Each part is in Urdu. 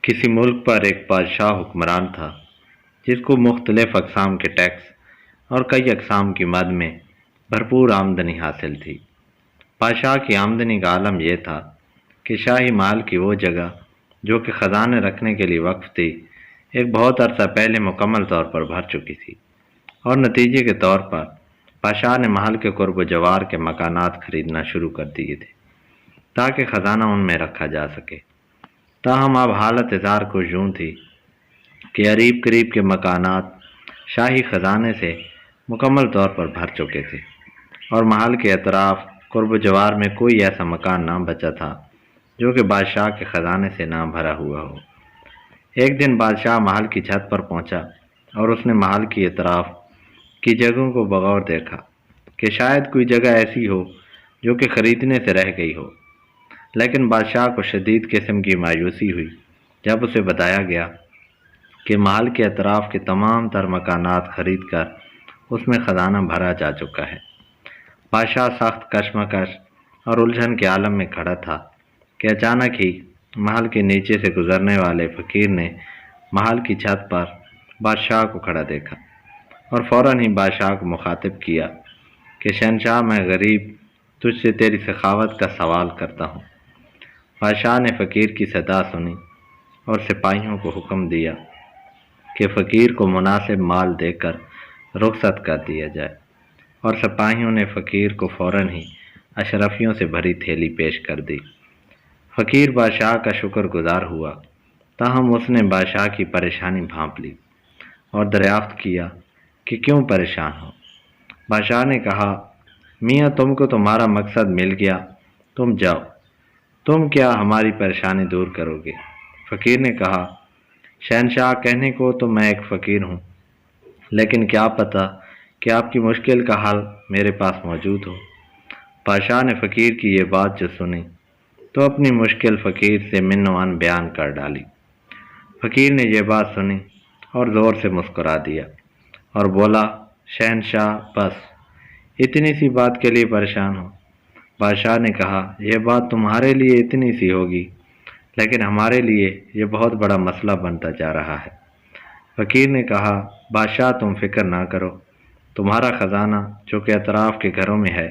کسی ملک پر ایک بادشاہ حکمران تھا جس کو مختلف اقسام کے ٹیکس اور کئی اقسام کی مد میں بھرپور آمدنی حاصل تھی۔ بادشاہ کی آمدنی کا عالم یہ تھا کہ شاہی مال کی وہ جگہ جو کہ خزانے رکھنے کے لیے وقف تھی، ایک بہت عرصہ پہلے مکمل طور پر بھر چکی تھی، اور نتیجے کے طور پر بادشاہ نے محل کے قرب و جوار کے مکانات خریدنا شروع کر دیے تھے تاکہ خزانہ ان میں رکھا جا سکے۔ تاہم اب حالت اظہار کو یوں تھی کہ قریب قریب کے مکانات شاہی خزانے سے مکمل طور پر بھر چکے تھے، اور محل کے اطراف قرب و جوار میں کوئی ایسا مکان نہ بچا تھا جو کہ بادشاہ کے خزانے سے نہ بھرا ہوا ہو۔ ایک دن بادشاہ محل کی چھت پر پہنچا اور اس نے محل کی اطراف کی جگہوں کو بغور دیکھا کہ شاید کوئی جگہ ایسی ہو جو کہ خریدنے سے رہ گئی ہو، لیکن بادشاہ کو شدید قسم کی مایوسی ہوئی جب اسے بتایا گیا کہ محل کے اطراف کے تمام تر مکانات خرید کر اس میں خزانہ بھرا جا چکا ہے۔ بادشاہ سخت کشمکش اور الجھن کے عالم میں کھڑا تھا کہ اچانک ہی محل کے نیچے سے گزرنے والے فقیر نے محل کی چھت پر بادشاہ کو کھڑا دیکھا اور فوراً ہی بادشاہ کو مخاطب کیا کہ شہنشاہ، میں غریب تجھ سے تیری سخاوت کا سوال کرتا ہوں۔ بادشاہ نے فقیر کی صدا سنی اور سپاہیوں کو حکم دیا کہ فقیر کو مناسب مال دے کر رخصت کر دیا جائے، اور سپاہیوں نے فقیر کو فوراً ہی اشرفیوں سے بھری تھیلی پیش کر دی۔ فقیر بادشاہ کا شکر گزار ہوا، تاہم اس نے بادشاہ کی پریشانی بھانپ لی اور دریافت کیا کہ کیوں پریشان ہو۔ بادشاہ نے کہا، میاں تم کو تمہارا مقصد مل گیا، تم جاؤ، تم کیا ہماری پریشانی دور کرو گے؟ فقیر نے کہا، شہنشاہ، کہنے کو تو میں ایک فقیر ہوں، لیکن کیا پتہ کہ آپ کی مشکل کا حل میرے پاس موجود ہو۔ بادشاہ نے فقیر کی یہ بات جو سنی تو اپنی مشکل فقیر سے من و عن بیان کر ڈالی۔ فقیر نے یہ بات سنی اور زور سے مسکرا دیا اور بولا، شہنشاہ، بس اتنی سی بات کے لیے پریشان ہو؟ بادشاہ نے کہا، یہ بات تمہارے لیے اتنی سی ہوگی، لیکن ہمارے لیے یہ بہت بڑا مسئلہ بنتا جا رہا ہے۔ فقیر نے کہا، بادشاہ تم فکر نہ کرو، تمہارا خزانہ جو کہ اطراف کے گھروں میں ہے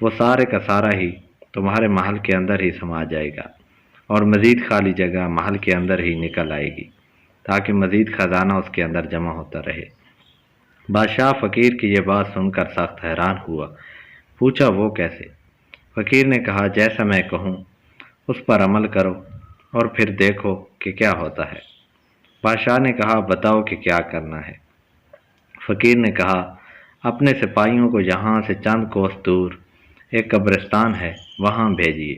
وہ سارے کا سارا ہی تمہارے محل کے اندر ہی سما جائے گا، اور مزید خالی جگہ محل کے اندر ہی نکل آئے گی تاکہ مزید خزانہ اس کے اندر جمع ہوتا رہے۔ بادشاہ فقیر کی یہ بات سن کر سخت حیران ہوا، پوچھا، وہ کیسے؟ فقیر نے کہا، جیسا میں کہوں اس پر عمل کرو اور پھر دیکھو کہ کیا ہوتا ہے۔ بادشاہ نے کہا، بتاؤ کہ کیا کرنا ہے۔ فقیر نے کہا، اپنے سپاہیوں کو یہاں سے چند کوس دور ایک قبرستان ہے، وہاں بھیجیے۔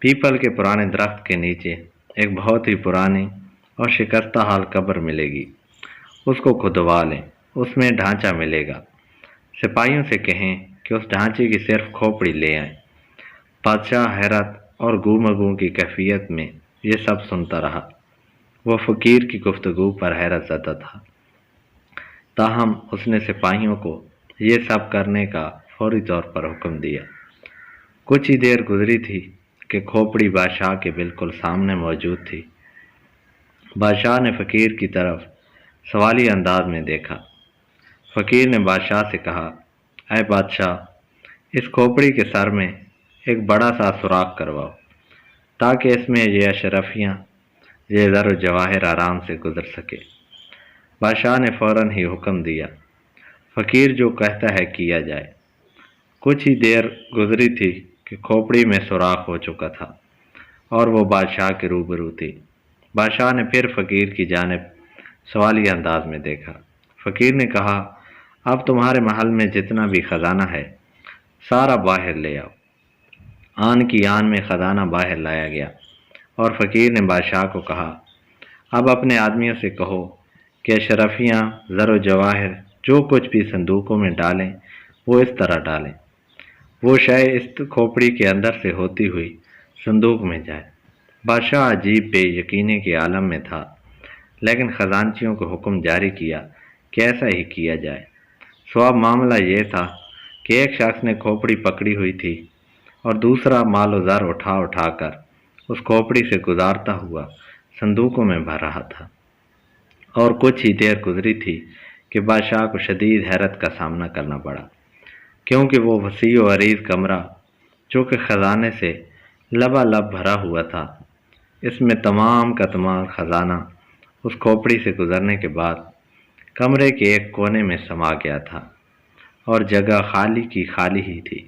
پیپل کے پرانے درخت کے نیچے ایک بہت ہی پرانی اور شکستہ حال قبر ملے گی، اس کو کھدوا لیں، اس میں ڈھانچہ ملے گا۔ سپاہیوں سے کہیں کہ اس ڈھانچے کی صرف کھوپڑی لے آئیں۔ بادشاہ حیرت اور گو کی کیفیت میں یہ سب سنتا رہا۔ وہ فقیر کی گفتگو پر حیرت زدہ تھا، تاہم اس نے سپاہیوں کو یہ سب کرنے کا فوری طور پر حکم دیا۔ کچھ ہی دیر گزری تھی کہ کھوپڑی بادشاہ کے بالکل سامنے موجود تھی۔ بادشاہ نے فقیر کی طرف سوالی انداز میں دیکھا۔ فقیر نے بادشاہ سے کہا، اے بادشاہ، اس کھوپڑی کے سر میں ایک بڑا سا سوراخ کرواؤ تاکہ اس میں یہ اشرفیاں، یہ زر و جواہر آرام سے گزر سکے۔ بادشاہ نے فوراً ہی حکم دیا، فقیر جو کہتا ہے کیا جائے۔ کچھ ہی دیر گزری تھی کہ کھوپڑی میں سوراخ ہو چکا تھا اور وہ بادشاہ کے روبرو تھی۔ بادشاہ نے پھر فقیر کی جانب سوالی انداز میں دیکھا۔ فقیر نے کہا، اب تمہارے محل میں جتنا بھی خزانہ ہے سارا باہر لے آؤ۔ آن کی آن میں خزانہ باہر لایا گیا، اور فقیر نے بادشاہ کو کہا، اب اپنے آدمیوں سے کہو کہ اشرفیاں، زر و جواہر جو کچھ بھی صندوقوں میں ڈالیں وہ اس طرح ڈالیں، وہ شے اس کھوپڑی کے اندر سے ہوتی ہوئی صندوق میں جائے۔ بادشاہ عجیب بے یقینی کے عالم میں تھا، لیکن خزانچیوں کو حکم جاری کیا کہ ایسا ہی کیا جائے۔ سو اب معاملہ یہ تھا کہ ایک شخص نے کھوپڑی پکڑی ہوئی تھی اور دوسرا مال و زر اٹھا کر اس کھوپڑی سے گزارتا ہوا صندوقوں میں بھر رہا تھا، اور کچھ ہی دیر گزری تھی کہ بادشاہ کو شدید حیرت کا سامنا کرنا پڑا، کیونکہ وہ وسیع و عریض کمرہ جو کہ خزانے سے لبالب بھرا ہوا تھا، اس میں تمام کا تمام خزانہ اس کھوپڑی سے گزرنے کے بعد کمرے کے ایک کونے میں سما گیا تھا، اور جگہ خالی کی خالی ہی تھی۔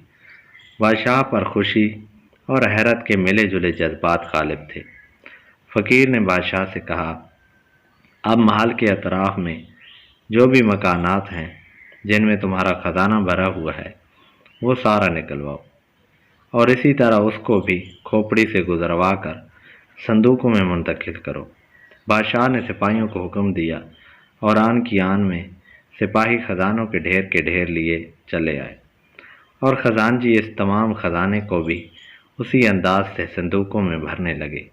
بادشاہ پر خوشی اور حیرت کے ملے جلے جذبات غالب تھے۔ فقیر نے بادشاہ سے کہا، اب محل کے اطراف میں جو بھی مکانات ہیں جن میں تمہارا خزانہ بھرا ہوا ہے وہ سارا نکلواؤ، اور اسی طرح اس کو بھی کھوپڑی سے گزروا کر صندوقوں میں منتقل کرو۔ بادشاہ نے سپاہیوں کو حکم دیا، اور آن کی آن میں سپاہی خزانوں کے ڈھیر لیے چلے آئے، اور خزانچی اس تمام خزانے کو بھی اسی انداز سے صندوقوں میں بھرنے لگے۔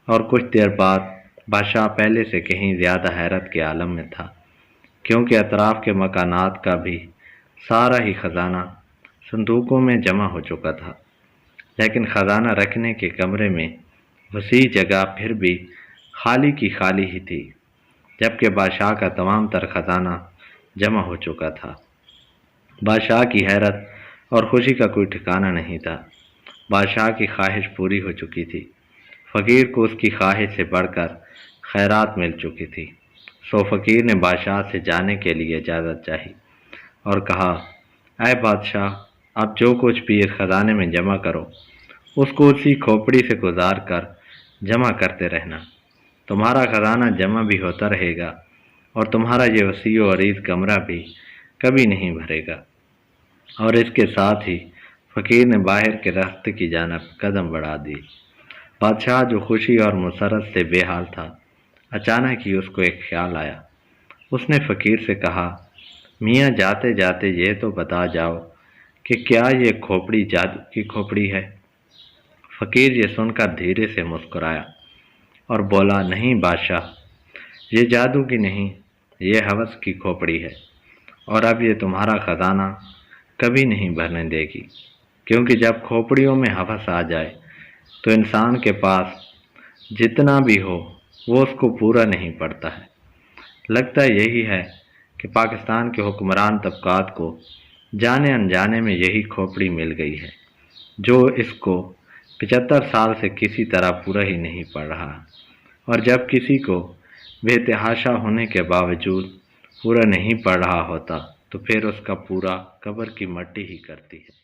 اور کچھ دیر بعد بادشاہ پہلے سے کہیں زیادہ حیرت کے عالم میں تھا، کیونکہ اطراف کے مکانات کا بھی سارا ہی خزانہ صندوقوں میں جمع ہو چکا تھا، لیکن خزانہ رکھنے کے کمرے میں وسیع جگہ پھر بھی خالی کی خالی ہی تھی، جبکہ بادشاہ کا تمام تر خزانہ جمع ہو چکا تھا۔ بادشاہ کی حیرت اور خوشی کا کوئی ٹھکانہ نہیں تھا۔ بادشاہ کی خواہش پوری ہو چکی تھی، فقیر کو اس کی خواہش سے بڑھ کر خیرات مل چکی تھی، سو فقیر نے بادشاہ سے جانے کے لیے اجازت چاہی اور کہا، اے بادشاہ، اب جو کچھ بھی اس خزانے میں جمع کرو اس کو اسی کھوپڑی سے گزار کر جمع کرتے رہنا، تمہارا خزانہ جمع بھی ہوتا رہے گا، اور تمہارا یہ وسیع و عریض کمرہ بھی کبھی نہیں بھرے گا۔ اور اس کے ساتھ ہی فقیر نے باہر کے راستے کی جانب قدم بڑھا دی۔ بادشاہ جو خوشی اور مسرت سے بے حال تھا، اچانک ہی اس کو ایک خیال آیا۔ اس نے فقیر سے کہا، میاں جاتے جاتے یہ تو بتا جاؤ کہ کیا یہ کھوپڑی جادو کی کھوپڑی ہے؟ فقیر یہ سن کر دھیرے سے مسکرایا اور بولا، نہیں بادشاہ، یہ جادو کی نہیں، یہ ہوس کی کھوپڑی ہے، اور اب یہ تمہارا خزانہ کبھی نہیں بھرنے دے گی، کیونکہ جب کھوپڑیوں میں ہوس آ جائے تو انسان کے پاس جتنا بھی ہو وہ اس کو پورا نہیں پڑتا ہے۔ لگتا یہی ہے کہ پاکستان کے حکمران طبقات کو جانے انجانے میں یہی کھوپڑی مل گئی ہے، جو اس کو 75 سال سے کسی طرح پورا ہی نہیں پڑ رہا، اور جب کسی کو بے تحاشا ہونے کے باوجود پورا نہیں پڑ رہا ہوتا تو پھر اس کا پورا قبر کی مٹی ہی کرتی ہے۔